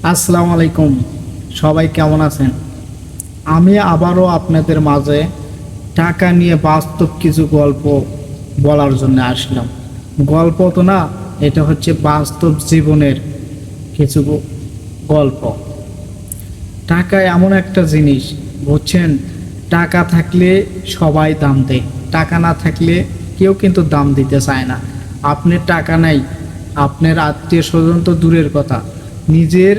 আসসালামু আলাইকুম। সবাই কেমন আছেন? আমি আবারও আপনাদের মাঝে টাকা নিয়ে বাস্তব কিছু গল্প বলার জন্য আসলাম। গল্প তো না, এটা হচ্ছে বাস্তব জীবনের কিছু গল্প। টাকা এমন একটা জিনিস, বুঝছেন? টাকা থাকলে সবাই দাম দেয়, টাকা না থাকলে কেউ কিন্তু দাম দিতে চায় না। আপনার টাকা নাই, আপনার আত্মীয় স্বজন তো দূরের কথা, নিজের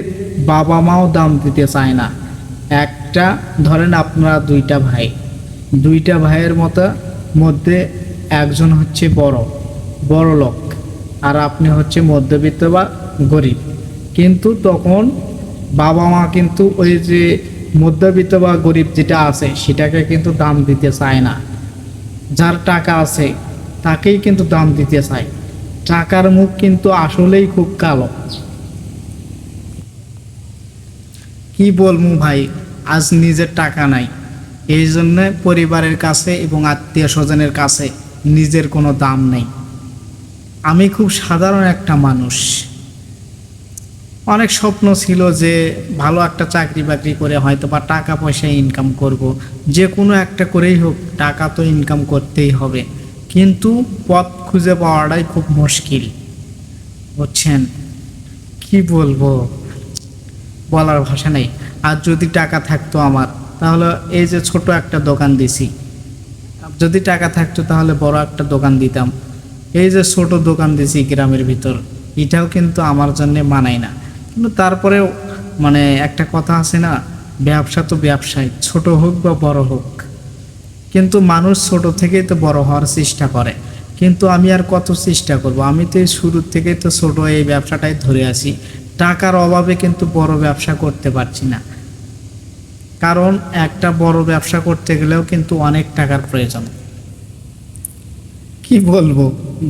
বাবা মাও দাম দিতে চায় না। একটা ধরেন আপনারা দুইটা ভাইয়ের মধ্যে একজন হচ্ছে বড় লোক, আর আপনি হচ্ছে মধ্যবিত্ত বা গরিব। কিন্তু তখন বাবা মা কিন্তু ওই যে মধ্যবিত্ত বা গরিব যেটা আছে সেটাকে কিন্তু দাম দিতে চায় না। যার টাকা আছে তাকেই কিন্তু দাম দিতে চায়। টাকার মুখ কিন্তু আসলেই খুব কালো। কি বলবো ভাই, আজ নিজের টাকা নাই, এই জন্য পরিবারের কাছে এবং আত্মীয় স্বজনের কাছে নিজের কোনো দাম নেই। আমি খুব সাধারণ একটা মানুষ। অনেক স্বপ্ন ছিল যে ভালো একটা চাকরি বাকরি করে হয়তো বা টাকা পয়সা ইনকাম করব, যে কোনো একটা করেই হোক টাকা তো ইনকাম করতেই হবে। কিন্তু পথ খুঁজে পাওয়াটাই খুব মুশকিল, বুঝছেন? কি বলবো, বলার ভাষা নেই। আর যদি টাকা থাকতো আমার, তাহলে এই যে ছোট একটা দোকান দিছি, যদি টাকা থাকতো তাহলে বড় একটা দোকান দিতাম। এই যে ছোট দোকান দিছি গ্রামের ভিতর, এটাও কিন্তু আমার জন্য মানায় না। কিন্তু তারপরেও মানে একটা কথা আছে না, ব্যবসা তো ব্যবসায়, ছোট হোক বা বড় হোক। কিন্তু মানুষ ছোট থেকেই তো বড় হওয়ার চেষ্টা করে। কিন্তু আমি আর কত চেষ্টা করব? আমি তো এই শুরুর থেকেই তো ছোট এই ব্যবসাটাই ধরে আছি। টাকার অভাবে কিন্তু বড় ব্যবসা করতে পারছি না। কারণ একটা বড় ব্যবসা করতে গেলেও কিন্তু অনেক টাকার প্রয়োজন। কি বলবো,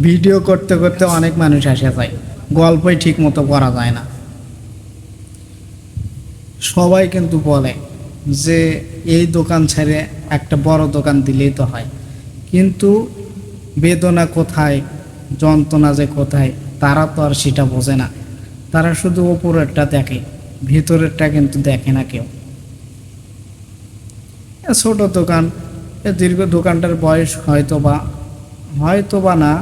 ভিডিও করতে করতে অনেক মানুষ আসে যায়, গল্পই ঠিক মতো করা যায় না। সবাই কিন্তু বলে যে এই দোকান ছেড়ে একটা বড় দোকান দিলেই তো হয়। কিন্তু বেদনা কোথায়, যন্ত্রণা যে কোথায়, তারা তো আর সেটা বোঝে না। তারা শুধু ওপরেরটা দেখে, ভিতরেরটা কিন্তু দেখে না কেউ। ছোট দোকান, দীর্ঘ দোকানটার বয়স হয়তো বা না,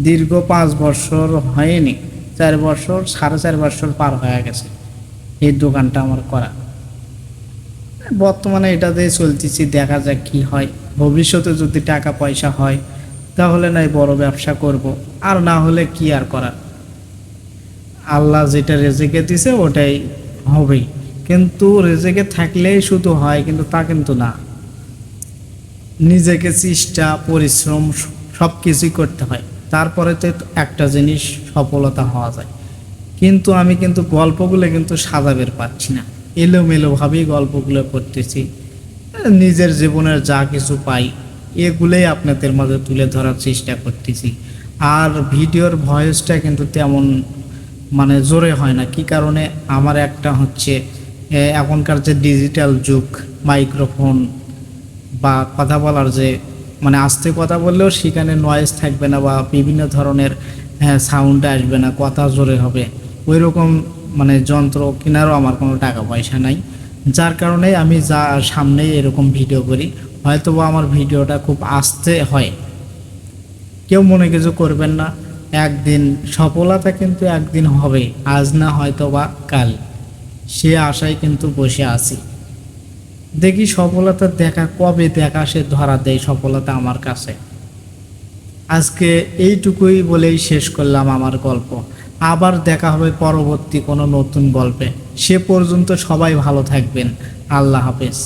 দীর্ঘ 5 বছর হয়নি, 4 বছর, 4.5 বছর পার হয়ে গেছে এই দোকানটা আমার করা। বর্তমানে এটা দিয়ে চলতেছি, দেখা যাক কি হয়। ভবিষ্যতে যদি টাকা পয়সা হয় তাহলে নাই বড় ব্যবসা করব, আর না হলে কি আর করার। আল্লাহ যেটা রেজেকে দিছে ওটাই হবেই। কিন্তু রেজেকে থাকলেই শুধু হয়, কিন্তু তা কিন্তু না। নিজেকে চেষ্টা, পরিশ্রম সব কিছুই করতে হয়, তারপরে তো একটা জিনিস সফলতা হওয়া যায়। কিন্তু আমি কিন্তু গল্পগুলো কিন্তু সাজাবের পাচ্ছি না, এলোমেলোভাবেই গল্পগুলো করতেছি। নিজের জীবনের যা কিছু পাই এগুলোই আপনাদের মাঝে তুলে ধরার চেষ্টা করতেছি। আর ভিডিওর ভয়েসটা কিন্তু তেমন মানে জোরে হয় না। কি কারণে? আমার একটা হচ্ছে এখনকার যে ডিজিটাল যুগ, মাইক্রোফোন বা কথা বলার যে মানে আস্তে কথা বললেও সেখানে নয়েজ থাকবে না বা বিভিন্ন ধরনের সাউন্ড আসবে না, কথা জোরে হবে, ওই রকম মানে যন্ত্র কেনারও আমার কোনো টাকা পয়সা নাই। যার কারণে আমি যা সামনেই এরকম ভিডিও করি। হয়তোবা আমার ভিডিওটা খুব আস্তে হয়, কেউ মনে কিছু করবেন না। একদিন সফলতা কিন্তু একদিন হবে, আজ না হয়তো বা কাল, সে আশায় কিন্তু বসে আছি। দেখি সফলতা কবে সে ধরা দেয় সফলতা আমার কাছে। আজকে এইটুকুই বলেই শেষ করলাম আমার গল্প। আবার দেখা হবে পরবর্তী কোনো নতুন গল্পে। সে পর্যন্ত সবাই ভালো থাকবেন। আল্লাহ হাফেজ।